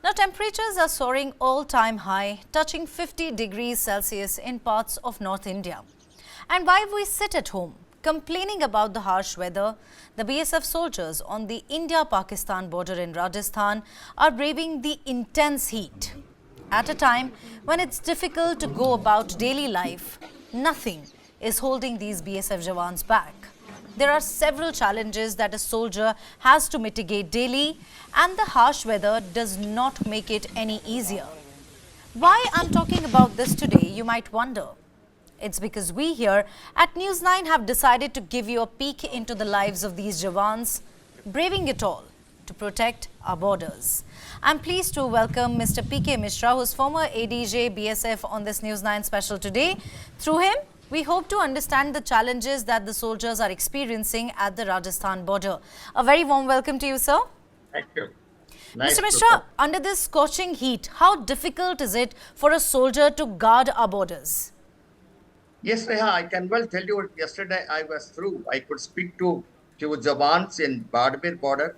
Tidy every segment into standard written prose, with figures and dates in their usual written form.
Now, temperatures are soaring all-time high, touching 50 degrees Celsius in parts of North India. And while we sit at home, complaining about the harsh weather, the BSF soldiers on the India-Pakistan border in Rajasthan are braving the intense heat. At a time when it's difficult to go about daily life, nothing is holding these BSF Jawans back. There are several challenges that a soldier has to mitigate daily, and the harsh weather does not make it any easier. Why I'm talking about this today, you might wonder. It's because we here at News9 have decided to give you a peek into the lives of these Jawans, braving it all to protect our borders. I'm pleased to welcome Mr. P.K. Mishra, who's former ADJ BSF on this News9 special today. Through him, we hope to understand the challenges that the soldiers are experiencing at the Rajasthan border. A very warm welcome to you, sir. Thank you. Nice Mr. Mishra, under this scorching heat, how difficult is it for a soldier to guard our borders? Yes, Reha, I can well tell you yesterday I was through. I could speak to few Jawans in Badmir border,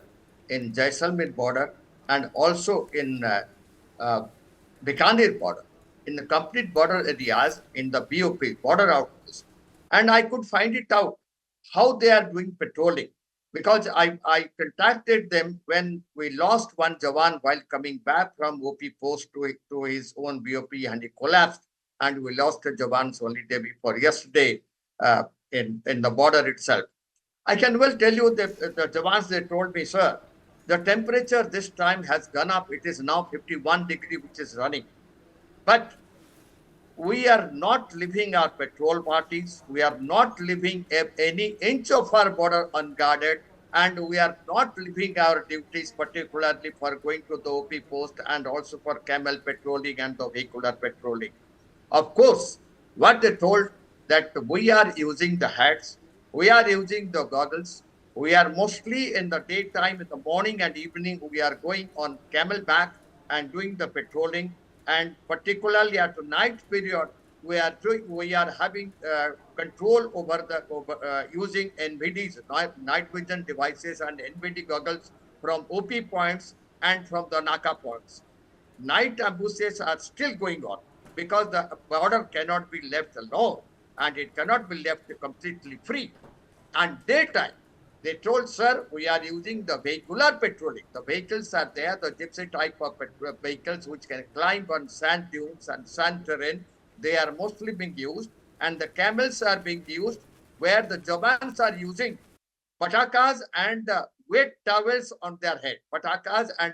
in Jaisalmer border, and also in uh, Bikaner border, in the complete border areas in the BOP, border outpost. And I could find it out how they are doing patrolling because I contacted them when we lost one Jawan while coming back from OP post to his own BOP and he collapsed and we lost the Jawans only day before yesterday in the border itself. I can well tell you that the Jawans, they told me, sir, the temperature this time has gone up. It is now 51 degree, which is running. But we are not leaving our patrol parties. We are not leaving any inch of our border unguarded. And we are not leaving our duties, particularly for going to the OP post and also for camel patrolling and the vehicular patrolling. Of course, what they told that we are using the hats, we are using the goggles, we are mostly in the daytime, in the morning and evening, we are going on camelback and doing the patrolling. And particularly at the night period, we are having control over the using NVDs, night vision devices and NVD goggles from OP points and from the NACA points. Night ambushes are still going on because the border cannot be left alone and it cannot be left completely free. And daytime, they told, sir, we are using the vehicular patrolling. The vehicles are there, the gypsy type of vehicles which can climb on sand dunes and sand terrain. They are mostly being used. And the camels are being used where the Jawans are using patakas and wet towels on their head. Patakas and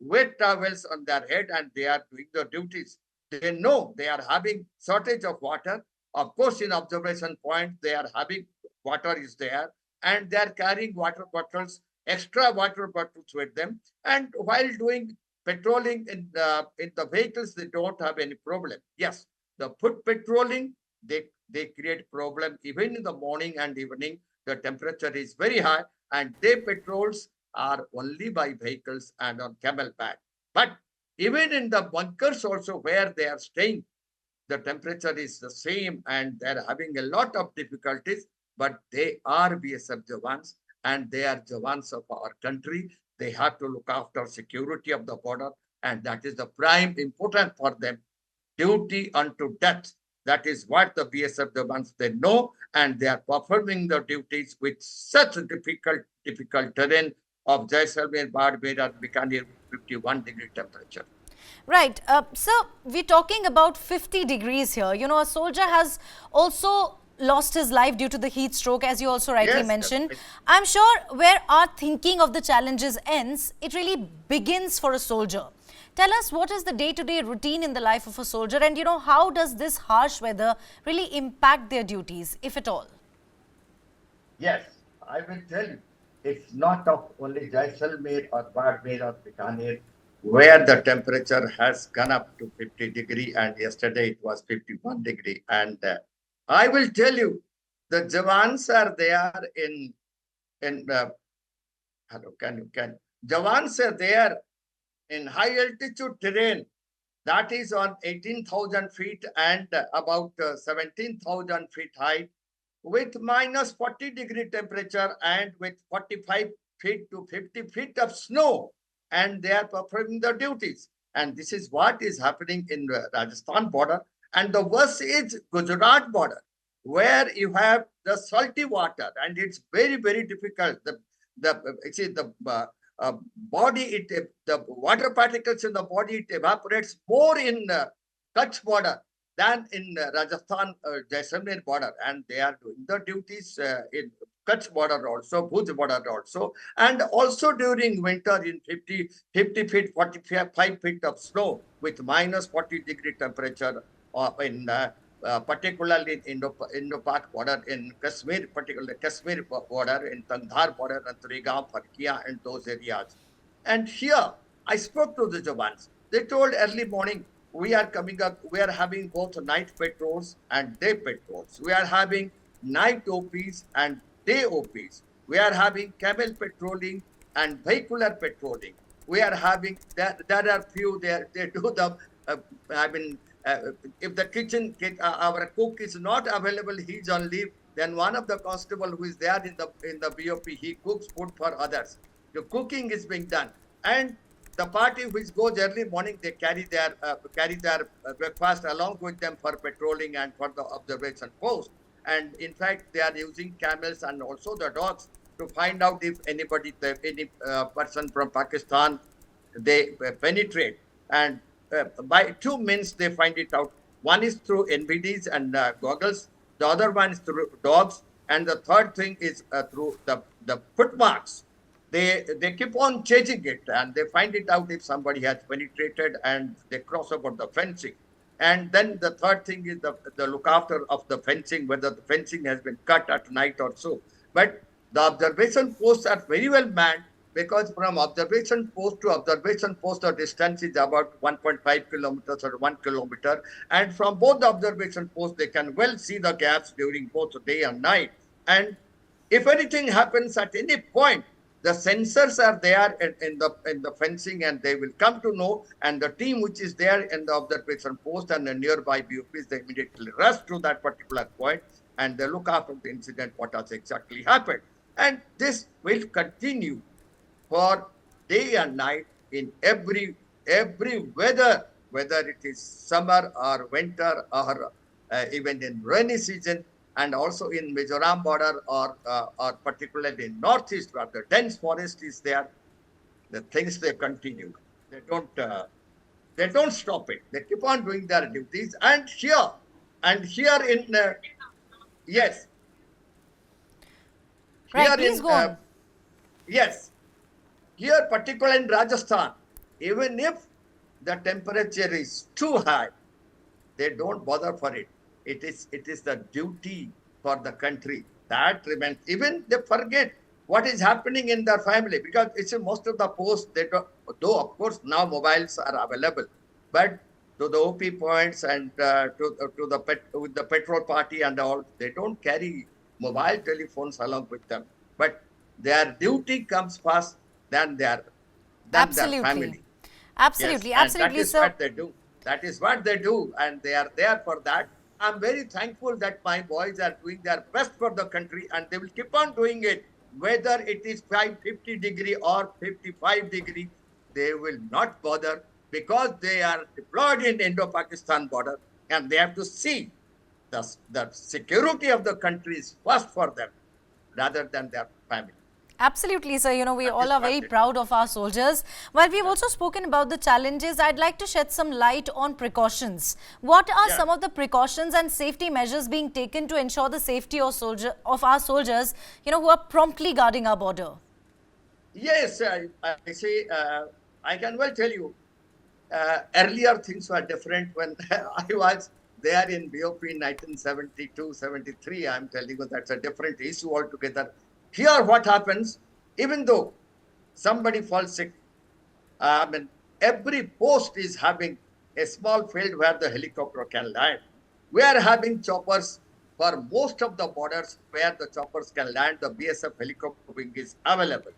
wet towels on their head and they are doing the duties. They know they are having shortage of water. Of course, in observation point, they are having water is there and they are carrying water bottles, extra water bottles with them. And while doing patrolling in the vehicles, they don't have any problem. Yes, the foot patrolling, they create problem even in the morning and evening. The temperature is very high and their patrols are only by vehicles and on camelback. But even in the bunkers also where they are staying, the temperature is the same and they're having a lot of difficulties, but they are BSF Jawans and they are Jawans of our country. They have to look after security of the border and that is the prime important for them. Duty unto death. That is what the BSF Jawans they know and they are performing the duties with such a difficult terrain of Jaisalmer, Badmir and Bikaner 51-degree temperature. Right. Sir, we're talking about 50 degrees here. You know, a soldier has also lost his life due to the heat stroke, as you also rightly mentioned. Yes. I'm sure where our thinking of the challenges ends, it really begins for a soldier. Tell us, what is the day-to-day routine in the life of a soldier and, you know, how does this harsh weather really impact their duties, if at all? Yes, I will tell you. It's not of only Jaisalmer or Badmer or Bikaner where the temperature has gone up to 50 degree and yesterday it was 51 degree. And I will tell you, the Jawans are there in hello, can Jawans are there in high altitude terrain that is on 18,000 feet and about 17,000 feet height with minus 40-degree temperature and with 45 feet to 50 feet of snow. and they are performing their duties. And this is what is happening in the Rajasthan border. And the worst is Gujarat border, where you have the salty water, and it's very, very difficult. The body, the water particles in the body, it evaporates more in Kutch border than in Rajasthan, Jaisalmer border, and they are doing the duties in Kutch border also, Bhuj border also, and also during winter in 50 feet, 45 feet of snow with minus 40-degree temperature, in particularly in Indo-Pak border, in Kashmir, particularly Kashmir border, in Kandahar border, and Trigaon, Farkia, and those areas. And here, I spoke to the Jawans. They told early morning, we are coming up, we are having both night patrols and day patrols. We are having night OPs and day OPs. We are having camel patrolling and vehicular patrolling. We are having, there are few, they do the, I mean, if the kitchen, our cook is not available, he's on leave, then one of the constable who is there in the BOP, he cooks food for others. The cooking is being done. And the party which goes early morning, they carry their breakfast along with them for patrolling and for the observation post. And in fact, they are using camels and also the dogs to find out if any person from Pakistan, they penetrate. And by two means, they find it out. One is through NVDs and goggles. The other one is through dogs. And the third thing is through the footmarks. They keep on changing it, and they find it out if somebody has penetrated, and they cross over the fencing. And then the third thing is the look after of the fencing, whether the fencing has been cut at night or so. But the observation posts are very well manned, because from observation post to observation post, the distance is about 1.5 kilometers or 1 kilometer. And from both the observation posts, they can well see the gaps during both day and night. And if anything happens at any point, the sensors are there in the fencing, and they will come to know. And the team which is there in the observation post and the nearby BOPs, they immediately rush to that particular point, and they look after the incident, what has exactly happened. And this will continue for day and night in every weather, whether it is summer or winter or even in rainy season, and also in Mizoram border, or particularly in northeast where the dense forest is there. The things, they continue. They don't stop it. They keep on doing their duties. And here in yes, Right, here please in go on. yes, here particularly in Rajasthan, even if the temperature is too high, they don't bother for it. It is the duty for the country that remains. Even they forget what is happening in their family, because it's in most of the posts, they don't, though of course now mobiles are available, but to the OP points and with the petrol party and all, they don't carry mobile telephones along with them. But their duty comes first than their Absolutely. family. Yes, Absolutely. and that Absolutely, is sir. what they do. That is what they do, and they are there for that. I'm very thankful that my boys are doing their best for the country, and they will keep on doing it, whether it is 550-degree or 55-degree. They will not bother, because they are deployed in Indo-Pakistan border, and they have to see the security of the country is first for them rather than their family. Absolutely, sir. You know, we That all is are what very they do. proud of our soldiers. While we've also spoken about the challenges, I'd like to shed some light on precautions. What are Yeah. some of the precautions and safety measures being taken to ensure the safety of our soldiers, you know, who are promptly guarding our border? Yes, I see. I can well tell you, earlier things were different when I was there in BOP in 1972, 73. I'm telling you, that's a different issue altogether. Here, what happens, even though somebody falls sick, I mean, every post is having a small field where the helicopter can land. We are having choppers for most of the borders where the choppers can land. The BSF helicopter wing is available.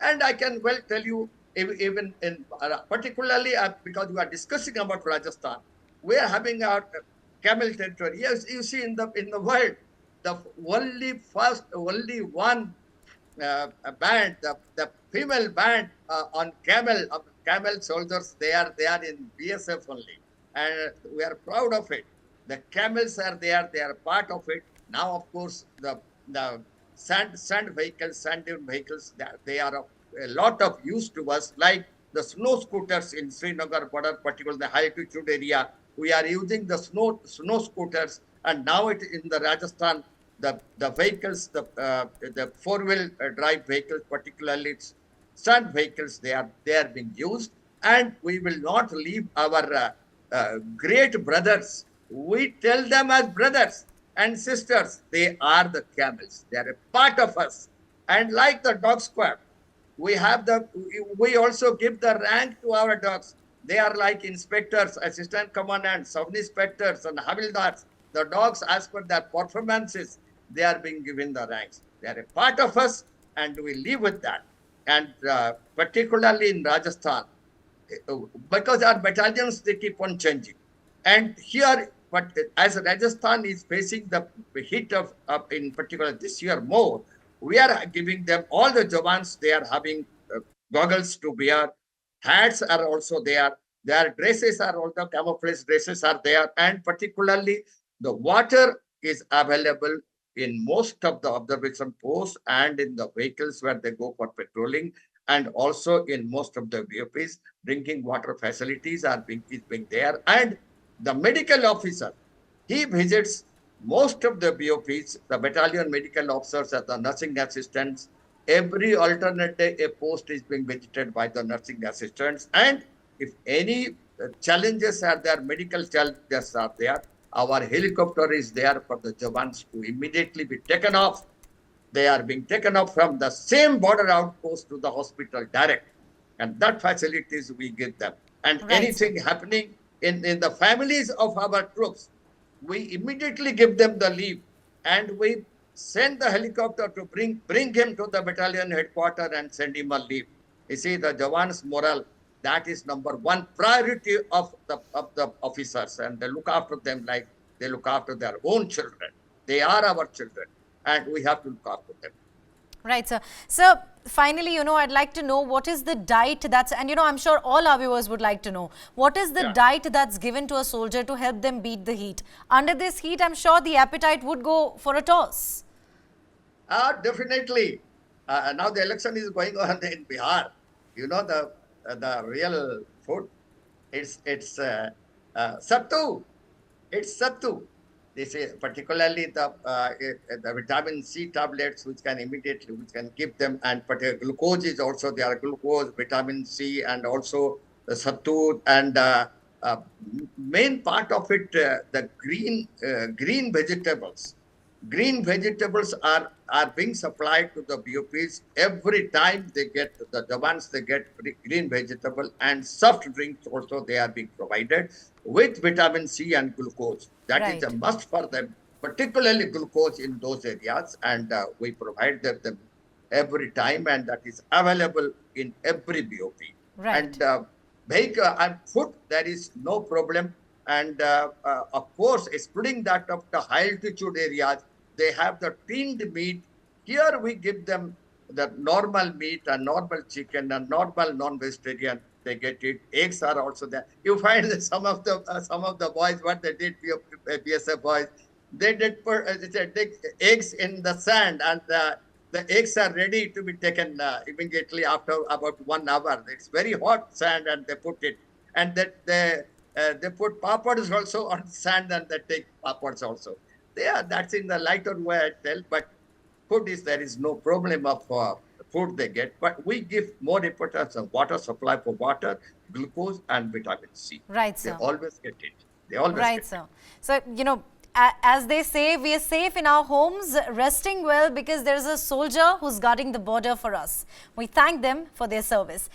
And I can well tell you, even in particularly because we are discussing about Rajasthan, we are having our camel territory. Yes, you see in the world, the only one band, the female band on camel soldiers. They are in BSF only, and we are proud of it. The camels are there; they are part of it. Now, of course, the sand vehicles, sand dune vehicles, they are of a lot of use to us, like the snow scooters in Srinagar border, particularly the high altitude area. We are using the snow scooters, and now it in the Rajasthan, the vehicles, the four-wheel drive vehicles, particularly it's sand vehicles, they are being used, and we will not leave our great brothers. We tell them as brothers and sisters. They are the camels. They are a part of us, and like the dog squad, we also give the rank to our dogs. They are like inspectors, assistant commandants, sub-inspectors, and havildars. The dogs, as per their performances, they are being given the ranks. They are a part of us, and we live with that. And particularly in Rajasthan, because our battalions, they keep on changing. And here, but as Rajasthan is facing the heat of in particular this year more, we are giving them all the jawans. They are having goggles to wear, hats are also there. Their dresses are also camouflage dresses are there, and particularly the water is available in most of the observation posts and in the vehicles where they go for patrolling, and also in most of the BOPs, drinking water facilities is being there. And the medical officer, he visits most of the BOPs, the battalion medical officers and the nursing assistants. Every alternate day, a post is being visited by the nursing assistants. And if any challenges are there, medical challenges are there, our helicopter is there for the jawans to immediately be taken off. They are being taken off from the same border outpost to the hospital direct. And that facilities we give them. And anything happening in the families of our troops, we immediately give them the leave, and we send the helicopter to bring him to the battalion headquarters and send him a leave. You see, the Jawan's morale, that is number one priority of the officers, and they look after them like they look after their own children. They are our children, and we have to look after them. Right, sir. So, finally, I'd like to know what is the diet that's, and I'm sure all our viewers would like to know, what is the diet that's given to a soldier to help them beat the heat? Under this heat, I'm sure the appetite would go for a toss. Definitely. Now the election is going on in Bihar. The real food, it's sattu. It's sattu. They say particularly the vitamin C tablets, which can give them, and particular glucose is also there. Glucose, vitamin C, and also the sattu, and main part of it, the green vegetables. Green vegetables are being supplied to the BOPs every time they get the jawans. They get green vegetable, and soft drinks also they are being provided with vitamin C and glucose. That is a must for them, particularly glucose in those areas, and we provide them every time, and that is available in every BOP. And food, there is no problem. And of course, excluding that of the high altitude areas, they have the tinned meat. Here we give them the normal meat and normal chicken and normal non-vegetarian. They get it. Eggs are also there. You find that some of the boys, what they did, BSF boys, they did put eggs in the sand, and the eggs are ready to be taken immediately after about 1 hour. It's very hot sand, and they put it, and they put papads also on sand, and they take papads also. That's in the lighter way, I tell. But food there is no problem of food they get, but we give more importance on water supply for water, glucose, and vitamin C. Right, sir. They always get it. They always get it. So, as they say, we are safe in our homes, resting well, because there is a soldier who's guarding the border for us. We thank them for their service.